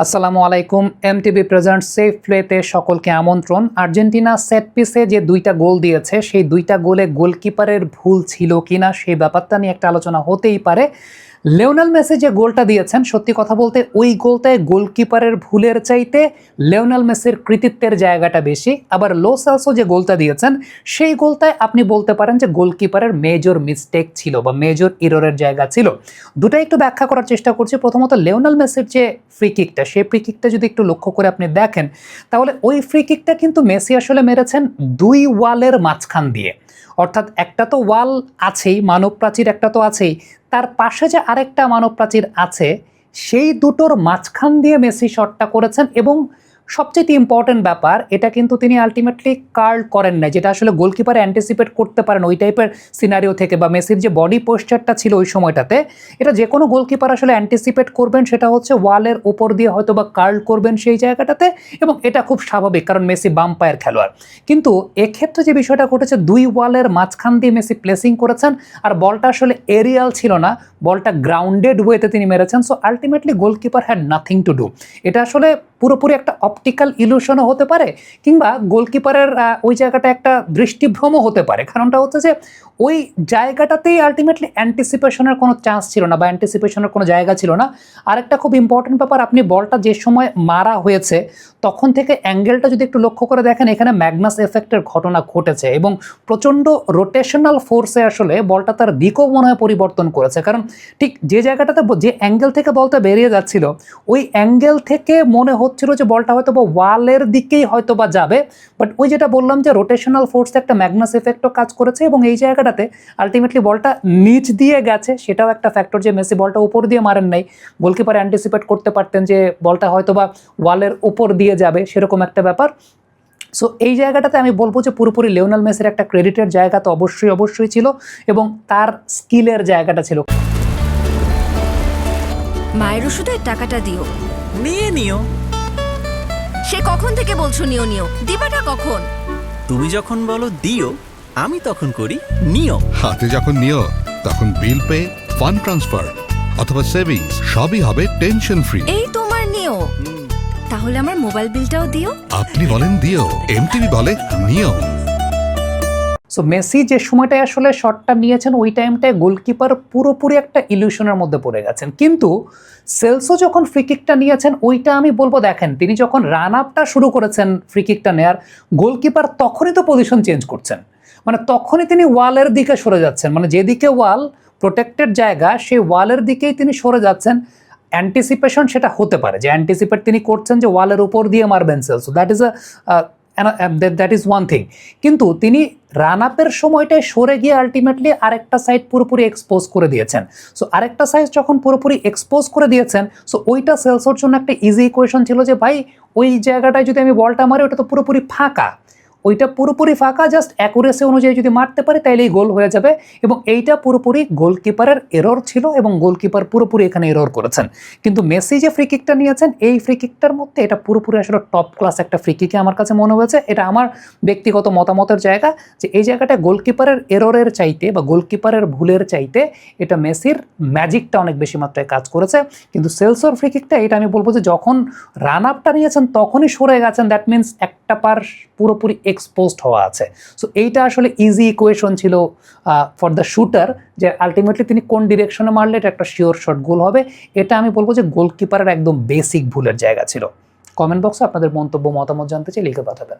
আসসালামু আলাইকুম। MTV present safe প্লেতে সকলকে আমন্ত্রণ। আর্জেন্টিনা সেট পিসে যে দুইটা গোল দিয়েছে সেই দুইটা গোলে গোলকিপারের ভুল ছিল কিনা সেই ব্যাপারটা নিয়ে একটা আলোচনা হতেই পারে। লিওনেল মেসি যে গোলটা দিয়েছেন, সত্যি কথা বলতে ওই গোলটায় গোলকিপারের ভুলের চাইতে লিওনেল মেসির কৃতিত্বের জায়গাটা বেশি। আবার লো সেলসো যে গোলটা দিয়েছেন সেই গোলটায় আপনি বলতে পারেন যে গোলকিপারের মেজর মিস্টেক ছিল বা মেজর ইররের জায়গা ছিল। দুটাই একটু ব্যাখ্যা করার চেষ্টা করছি। প্রথমত লিওনেল মেসির যে ফ্রি কিকটা, সেই ফ্রি কিকটা যদি একটু লক্ষ্য করে আপনি দেখেন তাহলে ওই ফ্রি কিকটা কিন্তু মেসি আসলে মেরেছেন দুই ওয়ালের মাঝখান দিয়ে। অর্থাৎ একটা তো ওয়াল আছেই, মানব প্রাচীর একটা তো আছেই, তার পাশে যে আরেকটা মানব প্রাচীর আছে সেই দুটোর মাঝখান দিয়ে মেসি শটটা করেছেন। এবং সবচেয়ে ইম্পর্টেন্ট ব্যাপার, এটা কিন্তু তিনি আলটিমেটলি কার্ল করেন না, যেটা আসলে গোলকিপার অ্যান্টিসিপেট করতে পারেন ওই টাইপের সিনারিও থেকে, বা মেসির যে বডি পোস্টারটা ছিল ওই সময়টাতে, এটা যে কোনো গোলকিপার আসলে অ্যান্টিসিপেট করবেন, সেটা হচ্ছে ওয়ালের উপর দিয়ে হয়তো বা কার্ল করবেন সেই জায়গাটাতে, এবং এটা খুব স্বাভাবিক কারণ মেসি বাম পায়ের খেলোয়াড়। কিন্তু এক্ষেত্রে যে বিষয়টা ঘটেছে, দুই ওয়ালের মাঝখান দিয়ে মেসি প্লেসিং করেছেন আর বলটা আসলে এরিয়াল ছিল না, বলটা গ্রাউন্ডেড ওয়েতে তিনি মেরেছেন। So ultimately goalkeeper had nothing to do. এটা আসলে পুরোপুরি একটা অপটিক্যাল ইলুশনও হতে পারে, কিংবা গোলকিপারের ওই জায়গাটা একটা দৃষ্টিভ্রমও হতে পারে। কারণটা হচ্ছে যে ওই জায়গাটাতেই আলটিমেটলি অ্যান্টিসিপেশনের কোনো চান্স ছিল না বা অ্যান্টিসিপেশনের কোনো জায়গা ছিল না। আরেকটা খুব ইম্পর্টেন্ট ব্যাপার, আপনি বলটা যে সময় মারা হয়েছে তখন থেকে অ্যাঙ্গেলটা যদি একটু লক্ষ্য করে দেখেন, এখানে ম্যাগনাস এফেক্টের ঘটনা ঘটেছে এবং প্রচণ্ড রোটেশনাল ফোর্সে আসলে বলটা তার দিকও মনে হয় পরিবর্তন করেছে। কারণ ঠিক যে জায়গাটাতে, যে অ্যাঙ্গেল থেকে বলটা বেরিয়ে যাচ্ছিল, ওই অ্যাঙ্গেল থেকে মনে হচ্ছিল যে বলটা হয়তো বা ওয়ালের দিকেই হয়তো বা যাবে, বাট ওই যেটা বললাম যে রোটেশনাল ফোর্সে একটা ম্যাগনাস এফেক্টও কাজ করেছে এবং এই জায়গাটাতে আলটিমেটলি বলটা নিচ দিয়ে গেছে। সেটাও একটা ফ্যাক্টর যে মেসি বলটা উপর দিয়ে মারেন নাই। গোলকিপার অ্যান্টিসিপেট করতে পারতেন যে বলটা হয়তো বা ওয়ালের উপর দিয়ে যাবে, সেরকম একটা ব্যাপার। সো এই জায়গাটাতে আমি বলবো যে পুরোপুরি লিওনেল মেসির একটা ক্রেডিটের জায়গা তো অবশ্যই ছিল এবং তার স্কিলের জায়গাটা ছিল। মায়ের ওষুধের টাকাটা দিও। নিয়ে নিও। সে কখন থেকে বলছো নিও নিও, দিবাটা কখন? তুমি যখন বলো দিও, আমি তখন করি নিও। হাতে যখন নিও তখন বিল পে, ফান্ড ট্রান্সফার অথবা সেভিংস সবই হবে টেনশন ফ্রি। এই তোমার নিও। তাহলে আমার মোবাইল বিলটাও দিও। আপনি বলেন দিও, এমটিভি বলে নিও। সো মেসি যে সময়টায় আসলে শটটা নিয়েছেন ওই টাইমটায় গোলকিপার পুরোপুরি একটা ইলিউশনের মধ্যে পড়ে গেছেন। কিন্তু সেলসো যখন ফ্রি কিকটা নিয়েছেন ওইটা আমি বলবো, দেখেন তিনি যখন রান আপটা শুরু করেছেন ফ্রি কিকটা নেয়ার, গোলকিপার তখনই তো পজিশন চেঞ্জ করছেন, মানে তখনই তিনি ওয়ালের দিকে সরে যাচ্ছেন, মানে যেদিকে ওয়াল প্রোটেক্টেড জায়গা সেই ওয়ালের দিকেই তিনি সরে যাচ্ছেন। অ্যান্টিসিপেশন সেটা হতে পারে যে অ্যান্টিসিপেট তিনি করছেন যে ওয়ালের উপর দিয়ে মারবেন Celso, that is one thing. কিন্তু তিনি রান আপের সময়টায় সরে গিয়ে আলটিমেটলি আরেকটা সাইড পুরোপুরি এক্সপোজ করে দিয়েছেন। সো আরেকটা সাইড যখন পুরোপুরি এক্সপোজ করে দিয়েছেন, সো ওইটা সেলসোর জন্য একটা ইজি ইকুয়েশন ছিল যে ভাই ওই জায়গাটায় যদি আমি বলটা মারি ওটা তো পুরোপুরি ফাঁকা, ওইটা পুরোপুরি ফাঁকা, জাস্ট অ্যাকুরেসি অনুযায়ী যদি মারতে পারি তাইলেই গোল হয়ে যাবে। এবং এইটা পুরোপুরি গোলকিপারের এরর ছিল এবং গোলকিপার পুরোপুরি এখানে এরর করেছেন। কিন্তু মেসি যে ফ্রি কিকটা নিয়েছেন এই ফ্রি কিকটার মধ্যে এটা পুরোপুরি আসলে টপ ক্লাস একটা ফ্রি কিকে আমার কাছে মনে হয়েছে। এটা আমার ব্যক্তিগত মতামতের জায়গা যে এই জায়গাটা গোলকিপারের এররের চাইতে বা গোলকিপারের ভুলের চাইতে এটা মেসির ম্যাজিকটা অনেক বেশি মাত্রায় কাজ করেছে। কিন্তু সেলসোর ফ্রি কিকটা এটা আমি বলবো যে যখন রান আপটা নিয়েছেন তখনই সরে গেছেন, দ্যাট মিনস একটা পার পুরোপুরি এক্সপোজড হওয়া আছে। সো এইটা আসলে ইজি ইকুয়েশন ছিল ফর দ্য শুটার, যে আলটিমেটলি তিনি কোন ডিরেকশনে মারলে এটা একটা শিওর শট গোল হবে। এটা আমি বলবো যে গোলকিপারের একদম বেসিক ভুলের জায়গা ছিল। কমেন্ট বক্সে আপনাদের মন্তব্য মতামত জানতে চাই, লিখে পাঠাবেন।